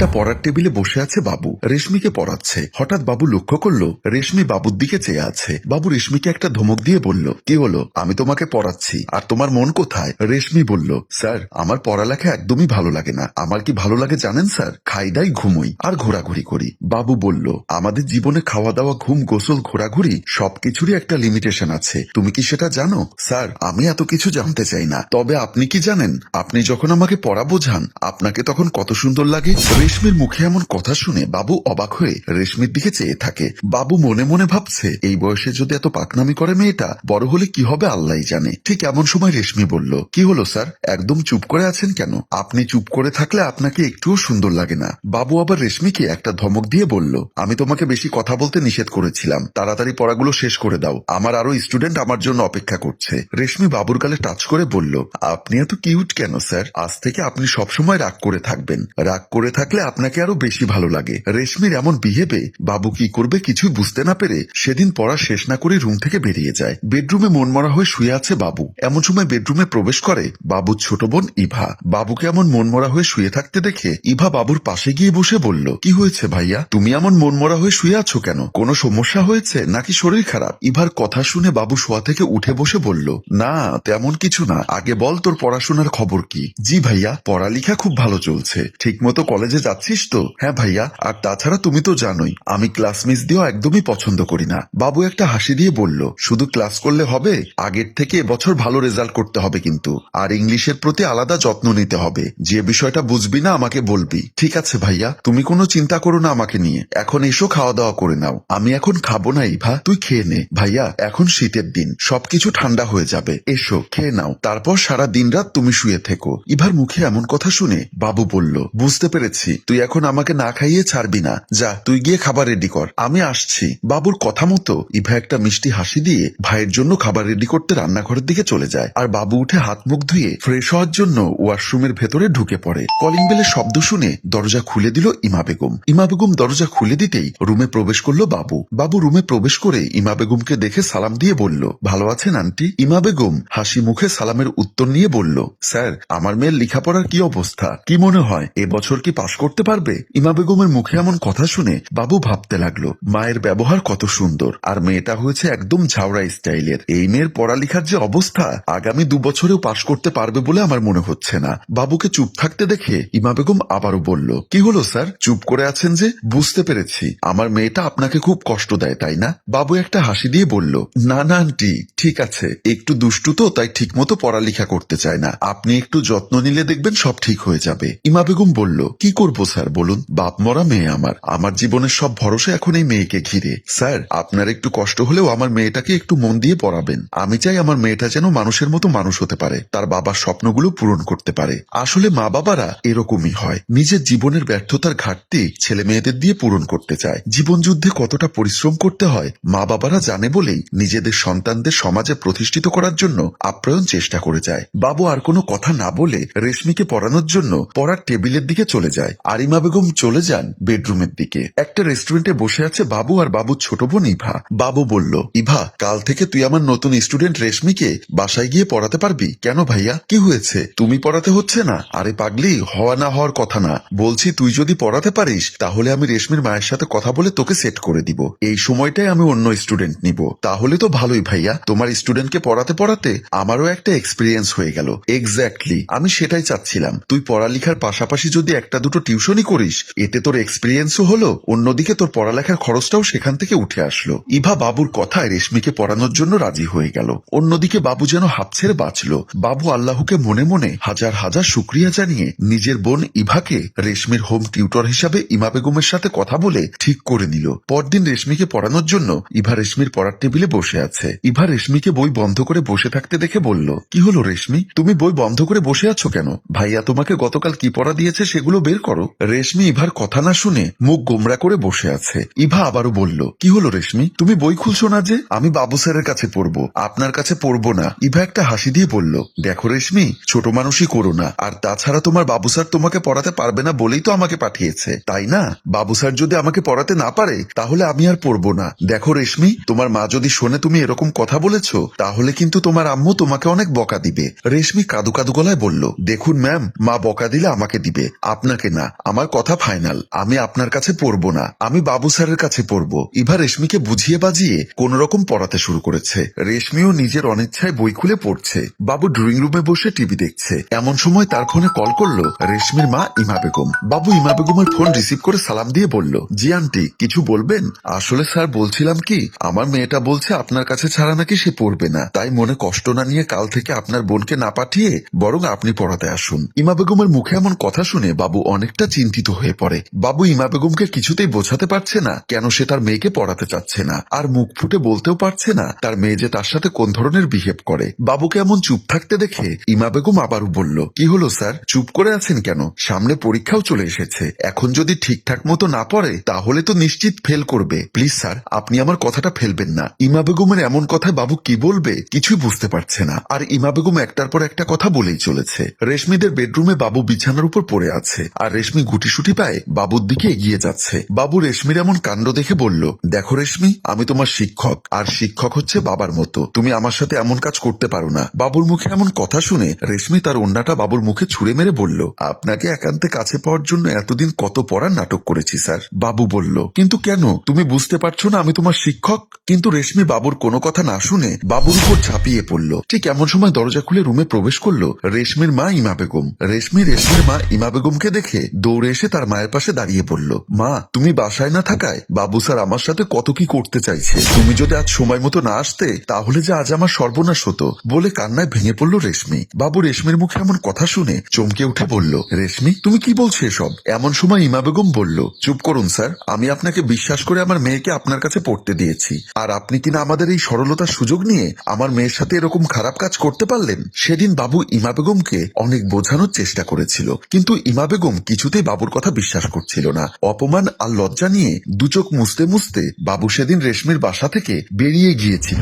একটা পড়ার টেবিলে বসে আছে বাবু, রেশমিকে পড়াচ্ছে। হঠাৎ বাবু লক্ষ্য করলো রেশমি বাবুর দিকে চেয়ে আছে। বাবু রেশমিকে একটা ধমক দিয়ে বলল, কি হলো, আমি তোমাকে পড়াচ্ছি আর তোমার মন কোথায়? রেশমি বলল, স্যার আমার পড়ালেখা একদমই ভালো লাগে না। আমার কি ভালো লাগে জানেন স্যার? খাই দাই, ঘুমোই আর ঘোরাঘুরি করি। বাবু বলল, আমাদের জীবনে খাওয়া দাওয়া, ঘুম, গোসল, ঘোরাঘুরি সবকিছুরই একটা লিমিটেশন আছে। তুমি কি সেটা জানো? স্যার আমি এত কিছু জানতে চাই না, তবে আপনি কি জানেন আপনি যখন আমাকে পড়া বোঝান আপনাকে তখন কত সুন্দর লাগে? রেশমির মুখে এমন কথা শুনে বাবু অবাক হয়ে রেশমির দিকে চেয়ে থাকে। বাবু মনে মনে ভাবছে, এই বয়সে যদি এত পাকনামি করে মেয়েটা, বড় হলে কি হবে আল্লাহই জানে। ঠিক এমন সময় রেশমি বলল, কি হলো স্যার, একদম চুপ করে আছেন কেন? আপনি চুপ করে থাকলে আপনাকে একটুও সুন্দর লাগে না। বাবু আবার রেশমিকে একটা ধমক দিয়ে বলল, আমি তোমাকে বেশি কথা বলতে নিষেধ করেছিলাম, তাড়াতাড়ি পড়াগুলো শেষ করে দাও, আমার আরো স্টুডেন্ট আমার জন্য অপেক্ষা করছে। রেশমি বাবুর গালে টাচ করে বলল, আপনি এত কিউট কেন স্যার? আজ থেকে আপনি সবসময় রাগ করে থাকবেন, রাগ করে থাকলে আপনাকে আরো বেশি ভালো লাগে। রেশমির এমন বিহেভে বাবু কি করবে কিছুই বুঝতে না পেরে সেদিন পড়া শেষ না করে রুম থেকে বেরিয়ে যায়। বেডরুমে মনমরা হয়ে শুয়ে আছে বাবু। এমন সময় বেডরুমে প্রবেশ করে বাবুর ছোট বোন ইভা। বাবুকে এমন মনমরা হয়ে শুয়ে থাকতে দেখে ইভা বাবুর পাশে গিয়ে বসে বলল, কি হয়েছে ভাইয়া, তুমি এমন মনমরা হয়ে শুয়ে আছো কেন? কোনো সমস্যা হয়েছে নাকি শরীর খারাপ? ইভার কথা শুনে বাবু শোয়া থেকে উঠে বসে বলল, না তেমন কিছু না, আগে বল তোর পড়াশোনার খবর কি? জি ভাইয়া, পড়ালেখা খুব ভালো চলছে। ঠিক মতো কলেজে যাচ্ছিস তো? হ্যাঁ ভাইয়া, আর তাছাড়া তুমি তো জানোই আমি ক্লাস মিস দিয়েও একদমই পছন্দ করি না। বাবু একটা হাসি দিয়ে বলল, শুধু ক্লাস করলে হবে? আগের থেকে এবছর ভালো রেজাল্ট করতে হবে কিন্তু, আর ইংলিশের প্রতি আলাদা যত্ন নিতে হবে। যে বিষয়টা বুঝবি না আমাকে বলবি। ঠিক আছে ভাইয়া, তুমি কোনো চিন্তা করো না আমাকে নিয়ে। এখন এসো খাওয়া দাওয়া করে নাও। আমি এখন খাবো না ইভা, তুই খেয়ে নে। ভাইয়া এখন শীতের দিন, সবকিছু ঠান্ডা হয়ে যাবে, এসো খেয়ে নাও, তারপর সারা দিন রাত তুমি শুয়ে থেকো। ইভার মুখে এমন কথা শুনে বাবু বলল, বুঝতে পেরেছি, তুই এখন আমাকে না খাইয়ে ছাড়বি না, যা তুই গিয়ে খাবার রেডি কর, আমি আসছি। বাবুর কথা মতো ইভা একটা মিষ্টি হাসি দিয়ে ভাইয়ের জন্য খাবার রেডি করতে রান্নাঘরের দিকে চলে যায়। আর বাবু উঠে হাত মুখ ধুয়ে ফ্রেশ হওয়ার জন্য ওয়াশরুমের ভেতরে ঢুকে পড়ে। কলিং বেলের শব্দ শুনে দরজা খুলে দিল ইমা বেগম। ইমা বেগম দরজা খুলে দিতেই রুমে প্রবেশ করলো বাবু। বাবু রুমে প্রবেশ করে ইমা বেগমকে দেখে সালাম দিয়ে বলল, ভালো আছেন আন্টি? ইমা বেগম হাসি মুখে সালামের উত্তর নিয়ে বলল, স্যার আমার মেয়ের লেখাপড়ার কি অবস্থা, কি মনে হয় এবছর কি পাশ করতে পারবে? ইমা বেগমের মুখে এমন কথা শুনে বাবু ভাবতে লাগলো, মায়ের ব্যবহার কত সুন্দর, আর মেয়েটা হয়েছে একদম ঝাউরা স্টাইলের। এই মেয়ের পড়ালেখার যে অবস্থা, আগামী 2 বছরেও পাশ করতে পারবে বলে আমার মনে হচ্ছে না। বাবুকে চুপ থাকতে দেখে ইমা বেগম আবারও বলল, কি হলো স্যার, চুপ করে আছেন যে? বুঝতে পেরেছি আমার মেয়েটা আপনাকে খুব কষ্ট দেয় তাই না? বাবু একটা হাসি দিয়ে বলল, না না আন্টি, ঠিক আছে, একটু দুষ্টু তো, তাই ঠিক মতো পড়ালেখা করতে চায় না, আপনি একটু যত্ন নিলে দেখবেন সব ঠিক হয়ে যাবে। ইমা বেগম বলল, কি করবো স্যার বলুন, বাপ মরা মেয়ে আমার জীবনের সব ভরসা এখন এই মেয়েকে ঘিরে। স্যার আপনার একটু কষ্ট হলেও আমার মেয়েটাকে একটু মন দিয়ে পড়াবেন। আমি চাই আমার মেয়েটা যেন মানুষের মতো মানুষ হতে পারে, তার বাবার স্বপ্নগুলো পূরণ করতে পারে। আসলে মা বাবারা এরকমই হয়, নিজের জীবনের ব্যর্থতার ঘাটতি ছেলে মেয়েদের দিয়ে পূরণ করতে চায়। জীবন যুদ্ধে কতটা পরিশ্রম করতে হয় মা বাবারা জানে বলেই নিজেদের সন্তানদের সমাজে প্রতিষ্ঠিত করার জন্য আপ্রাণ চেষ্টা করে যায়। বাবু আর কোনো কথা না বলে রেশমিকে পড়ানোর জন্য পড়ার টেবিলের দিকে চলে যায়। আর ইমা বেগম চলে যান বেডরুমের দিকে। একটা রেস্টুরেন্টে বসে আছে বাবু আর বাবুর ছোট বোন ইভা। বাবু বলল, ইভা কাল থেকে তুই আমার নতুন স্টুডেন্ট রেশমিকে বাসায় গিয়ে পড়াতে পারবি। কেন ভাইয়া, কি হয়েছে? তুমি পড়াতে হচ্ছে না? আরে পাগলি, হওয়া না হওয়ার কথা না, বলছি তুই যদি পড়াতে পারিস তাহলে আমি রেশমির মায়ের সাথে কথা বলে তোকে সেট করে দিব, এই সময়টাই আমি অন্য স্টুডেন্ট নিব। তাহলে তো ভালোই ভাইয়া, তোমার স্টুডেন্টকে পড়াতে পড়াতে আমারও একটা এক্সপিরিয়েন্স হয়ে গেল। এক্স্যাক্টলি, আমি সেটাই চাচ্ছিলাম, তুই পড়ালেখার পাশাপাশি যদি একটা দুটো টিউশনই করিস, এতে তোর এক্সপিরিয়েন্সও হলো, অন্যদিকে তোর পড়ালেখার খরচটাও সেখান থেকে উঠে আসলো। ইভা বাবুর কথায় রেশমিকে পড়ানোর জন্য রাজি হয়ে গেল। অন্যদিকে বাবু যেন হাঁপ ছেড়ে বাঁচল। বাবু আল্লাহকে মনে মনে হাজার হাজার শুক্রিয়া জানিয়ে নিজের বোন ইভাকে রেশমির হোম টিউটর হিসাবে ইমা বেগমের সাথে কথা বলে ঠিক করে নিল। পরদিন রেশমিকে পড়ানোর জন্য ইভা রেশমির পড়ার টেবিলে বসে আছে। ইভা রেশমিকে বই বন্ধ করে বসে থাকতে দেখে বলল, কি হলো রেশমি, তুমি বই বন্ধ করে বসে আছো কেন? ভাইয়া তোমাকে গতকাল কি পড়া দিয়েছে সেগুলো বের করো। রেশমি ইভার কথা না শুনে মুখ গোমরা করে বসে আছে। ইভা আবারও বলল, কি হলো রেশমি, তুমি বই খুলছো না যে? আমি বাবু স্যারের কাছে পড়বো, আপনার কাছে পড়বো না। ইভা একটা হাসি দিয়ে বলল, দেখো রেশমি, ছোট মানুষই করো না, আর তাছাড়া তোমার বাবু স্যার তোমাকে পড়াতে পারবে না বলেই তো আমাকে পাঠিয়েছে, তাই না? বাবু স্যার যদি আমাকে পড়াতে না পারে তাহলে আমি আর পড়বো না। দেখো রেশমি, তোমার মা যদি শোনে তুমি এরকম কথা বলেছো তাহলে কিন্তু তোমার আম্মু তোমাকে অনেক বকা দিবে। রেশমি কাদু কাদু গলায় বলল, দেখুন ম্যাম, মা বকা দিলে আমাকে দিবে, আপনাকে না। আমার কথা ফাইনাল, আমি আপনার কাছে পড়বো না, আমি বাবু স্যারের কাছে পড়বো। ইভা রেশমিকে বুঝিয়ে বাজিয়ে কোন রকম পড়াতে শুরু করেছে। রেশমিও নিজের অনিচ্ছায় বই খুলে পড়ছে। বাবু ড্রয়িং রুমে বসে টিভি দেখছে। এমন সময় তার ফোনে কল করলো রেশমির মা ইমা বেগম। বাবু ইমা বেগমের ফোন রিসিভ করে সালাম দিয়ে বলল, জি আন্টি, কিছু বলবেন? আসলে স্যার বলছিলাম কি, আমার মেয়েটা বলছে আপনার কাছে ছাড়া নাকি সে পড়বে না, তাই মনে কষ্ট না নিয়ে কাল থেকে আপনার বোনকে না পাঠিয়ে বরং আপনি পড়াতে আসুন। ইমা বেগমের মুখে এমন কথা শুনে বাবু অনেকটা চিন্তিত হয়ে পড়ে। বাবু ইমা বেগমকে কিছুতেই বোঝাতে পারছে না কেন সে তার মেয়েকে পড়াতে চাচ্ছে না, আর মুখ ফুটে বলতেও পারছে না তার মেয়ে যে তার সাথে কোন ধরনের বিহেভ করে। বাবুকে এমন চুপ থাকতে দেখে ইমা বেগম আবারও বলল, কি হলো স্যার, চুপ করে আছেন কেন? সামনে পরীক্ষাও চলে এসেছে, এখন যদি ঠিকঠাক মতো না পড়ে তাহলে তো নিশ্চিত ফেল করবে। প্লিজ স্যার, আপনি আমার কথাটা ফেলবেন না। ইমা বেগমের এমন কথায় বাবু কি বলবে কিছুই বুঝতে পারছে না, আর ইমা বেগম একটার পর একটা কথা বলেই চলেছে। রেশমিদের বেডরুমে বাবু বিছানার উপর পড়ে আছে, আর রেশমি গুটিসুটি পায়ে বাবুর দিকে এগিয়ে যাচ্ছে। বাবু রেশমির এমন কাণ্ড দেখে বলল, দেখো রেশমি, আমি তোমার শিক্ষক, আর শিক্ষক হচ্ছে বাবার মতো, তুমি আমার সাথে এমন কাজ করতে পারো না। বাবুর মুখে এমন কথা শুনে রেশমি তার ওন্নাটা বাবুর মুখে ছুঁড়ে মেরে বলল, আপনাকে একান্তে কাছে পাওয়ার জন্য এতদিন কত পড়ার নাটক করেছি স্যার। বাবু বলল, কিন্তু কেন, তুমি বুঝতে পারছো না আমি তোমার শিক্ষক? কিন্তু রেশমি বাবুর কোনো কথা না শুনে বাবুর উপর ঝাঁপিয়ে পড়ল। ঠিক এমন সময় দরজা খুলে রুমে প্রবেশ করলো রেশমির মা ইমা বেগম। রেশমির মা ইমা বেগমকে দেখে দৌড়ে এসে তার মায়ের পাশে দাঁড়িয়ে পড়ল। মা, তুমি বাসায় না থাকায় বাবু স্যার আমার সাথে কত কি করতে চাইছে, তুমি যদি আজ সময় মতো না আসতে তাহলে যে আজ আমার সর্বনাশ হতো, বলে কান্নায় ভেঙে পড়ল রেশমি। বাবু রেশমির মুখে এমন কথা শুনে চমকে উঠে বলল, রেশমি, তুমি কি বলছো এসব? এমন সময় ইমা বেগম বলল, চুপ করুন স্যার, আমি আপনাকে বিশ্বাস করে আমার মেয়েকে আপনার কাছে পড়তে দিয়েছি, আর আপনি কিনা আমাদের এই সরলতার সুযোগ নিয়ে আমার মেয়ের সাথে এরকম খারাপ কাজ করতে পারলেন। সেদিন বাবু ইমা বেগমকে অনেক বোঝানোর চেষ্টা করেছিল, কিন্তু ইমা বেগম কিছুতেই বাবুর কথা বিশ্বাস করছিল না। অপমান আর লজ্জা নিয়ে দু চোখ মুছতে মুছতে বাবু সেদিন রেশমির বাসা থেকে বেরিয়ে গিয়েছিল।